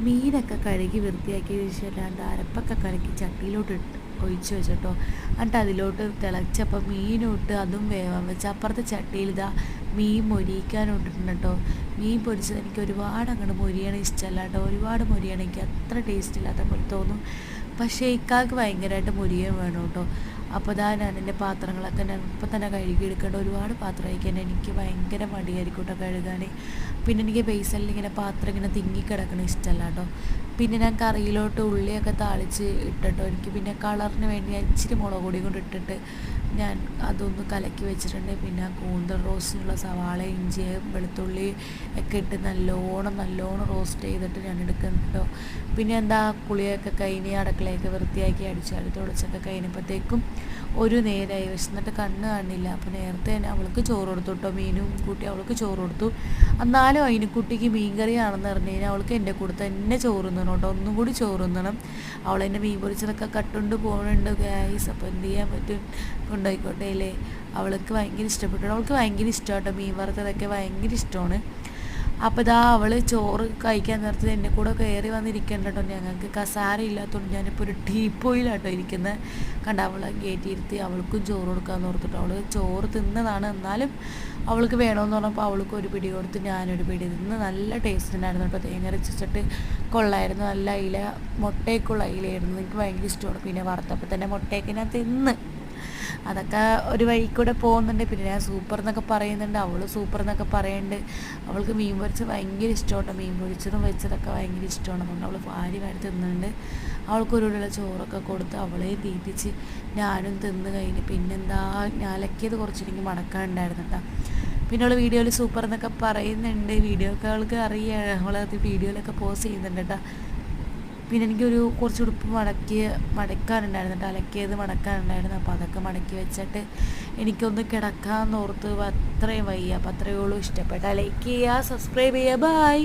മീനൊക്കെ കഴുകി വൃത്തിയാക്കിയതിന് ശേഷം രണ്ട് അരപ്പൊക്കെ കലക്കി ചട്ടിയിലോട്ട് ഒഴിച്ച് വെച്ചിട്ടോ. എന്നിട്ട് അതിലോട്ട് തിളച്ചപ്പോൾ മീനും ഇട്ട് അതും വേവാൻ വെച്ച് അപ്പുറത്തെ ചട്ടിയിൽ ഇതാ മീൻ മൊരിയിക്കാനും ഇട്ടിട്ടുണ്ട് കേട്ടോ. മീൻ പൊരിച്ചത് എനിക്ക് ഒരുപാട് അങ്ങോട്ട് മൊരിയണ ഇഷ്ടമല്ല കേട്ടോ. ഒരുപാട് മൊരിയണം എനിക്ക് അത്ര ടേസ്റ്റ് ഇല്ലാത്ത പോലെ തോന്നും. പക്ഷേ ഇക്കാൾക്ക് ഭയങ്കരമായിട്ട് മൊരിയാൻ വേണം കേട്ടോ. അപ്പോൾ ഇതാ ഞാൻ എൻ്റെ പാത്രങ്ങളൊക്കെ ഞാൻ ഇപ്പം തന്നെ കഴുകി എടുക്കേണ്ട. ഒരുപാട് പാത്രം കഴിക്കാൻ എനിക്ക് ഭയങ്കര മടിയായിരിക്കും കേട്ടോ കഴുകാൻ. പിന്നെ എനിക്ക് ബേസലിൽ ഇങ്ങനെ പാത്രം ഇങ്ങനെ തിങ്ങിക്കിടക്കണ ഇഷ്ടമല്ല കേട്ടോ. പിന്നെ ഞാൻ കറിയിലോട്ട് ഉള്ളിയൊക്കെ താളിച്ച് ഇട്ടിട്ടോ. എനിക്ക് പിന്നെ കളറിന് വേണ്ടി ഞാൻ ഇച്ചിരി മുളക് പൊടി കൊണ്ട് ഇട്ടിട്ട് ഞാൻ അതൊന്ന് കലക്കി വെച്ചിട്ടുണ്ട്. പിന്നെ കൂന്തൽ റോസ്റ്റിനുള്ള സവാള, ഇഞ്ചി, വെളുത്തുള്ളി ഒക്കെ ഇട്ട് നല്ലോണം റോസ്റ്റ് ചെയ്തിട്ട് ഞാൻ എടുക്കുന്നുണ്ടോ. പിന്നെ എന്താ കുളിയൊക്കെ കഴിഞ്ഞ് അടുക്കളയൊക്കെ വൃത്തിയാക്കി അടിച്ചാടി തുടച്ചൊക്കെ കഴിഞ്ഞപ്പോഴത്തേക്കും ഒരു നേരമായി. വിശന്നിട്ട് കണ്ണ് കാണില്ല. അപ്പോൾ നേരത്തെ തന്നെ അവൾക്ക് ചോറ് കൊടുത്തു കേട്ടോ. മീനും കൂട്ടി അവൾക്ക് ചോറ് കൊടുത്തു. എന്നാലും അതിന് കുട്ടിക്ക് മീൻ കറിയാണെന്ന് പറഞ്ഞു കഴിഞ്ഞാൽ അവൾക്ക് എൻ്റെ കൂടെ തന്നെ ചോറ് തിന്നണം കേട്ടോ. ഒന്നും കൂടി ചോറ് തിന്നണം. അവളെന്നെ മീൻ പൊരിച്ചതൊക്കെ കട്ടുകൊണ്ട് പോകുന്നുണ്ട് ഗൈസ്. അപ്പോൾ എന്ത് ചെയ്യാൻ പറ്റും, കൊണ്ടുപോയിക്കോട്ടെ അല്ലേ. അവൾക്ക് ഭയങ്കര ഇഷ്ടപ്പെട്ടു. അവൾക്ക് ഭയങ്കര ഇഷ്ടമാട്ടോ മീൻ വറുത്തതൊക്കെ ഭയങ്കര ഇഷ്ടമാണ്. അപ്പോൾ ഇതാ അവൾ ചോറ് കഴിക്കാൻ നേരത്തിൽ എന്നെ കൂടെ കയറി വന്നിരിക്കേണ്ട കേട്ടോ. ഞങ്ങൾക്ക് കസാര ഇല്ലാത്തതുകൊണ്ട് ഞാനിപ്പോൾ ഒരു ടീപ്പോയിലാട്ടോ ഇരിക്കുന്നത്. കണ്ട അവളെ കയറ്റിയിരുത്തി അവൾക്കും ചോറ് കൊടുക്കാമെന്ന് ഓർത്തിട്ട് അവൾ ചോറ് തിന്നതാണ്. എന്നാലും അവൾക്ക് വേണമെന്ന് പറഞ്ഞപ്പോൾ അവൾക്ക് ഒരു പിടി കൊടുത്ത് ഞാനൊരു പിടി തിന്ന്. നല്ല ടേസ്റ്റ് ഉണ്ടായിരുന്നു കേട്ടോ. തേങ്ങ അരച്ചിട്ട് കൊള്ളായിരുന്നു. നല്ല അയില, മുട്ടയൊക്കെയുള്ള അയിലായിരുന്നു. എനിക്ക് ഭയങ്കര ഇഷ്ടമാണ്. പിന്നെ വറുത്തപ്പോൾ തന്നെ മുട്ടയൊക്കെ ഞാൻ തിന്ന്. അതൊക്കെ ഒരു വഴി കൂടെ പോകുന്നുണ്ട്. പിന്നെ ഞാൻ സൂപ്പർ എന്നൊക്കെ പറയുന്നുണ്ട്, അവൾ സൂപ്പർ എന്നൊക്കെ പറയുന്നുണ്ട്. അവൾക്ക് മീൻ പൊരിച്ചത് ഭയങ്കര ഇഷ്ടമാണ്. മീൻ പൊരിച്ചതും വെച്ചതൊക്കെ ഭയങ്കര ഇഷ്ടമാണ്. അതുകൊണ്ട് അവൾ വാരി തിന്നുന്നുണ്ട്. അവൾക്കൊരു ചോറൊക്കെ കൊടുത്ത് അവളെ തീറ്റിച്ച് ഞാനും തിന്ന് കഴിഞ്ഞ് പിന്നെന്താ ഞാൻ അലക്കിയത് കുറച്ചെനിക്ക് മടക്കാനുണ്ടായിരുന്നു കേട്ടോ. പിന്നെ അവൾ വീഡിയോയിൽ സൂപ്പർ എന്നൊക്കെ പറയുന്നുണ്ട്. വീഡിയോ ഒക്കെ അവൾക്ക് അറിയാം. അവളത് വീഡിയോയിലൊക്കെ പോസ്റ്റ് ചെയ്യുന്നുണ്ട് കേട്ടോ. പിന്നെ എനിക്കൊരു കുറച്ച് ഉടുപ്പ് മടക്കാനുണ്ടായിരുന്നു കേട്ടോ. അലക്കിയത് മടക്കാനുണ്ടായിരുന്നു. അപ്പോൾ അതൊക്കെ മടക്കി വെച്ചിട്ട് എനിക്കൊന്ന് കിടക്കാമെന്ന് ഓർത്ത് അത്രയും വയ്യ. അപ്പോൾ അത്രയേ ഉള്ളൂ. ഇഷ്ടപ്പെട്ടാൽ ലൈക്ക് ചെയ്യുക, സബ്സ്ക്രൈബ് ചെയ്യുക. ബൈ.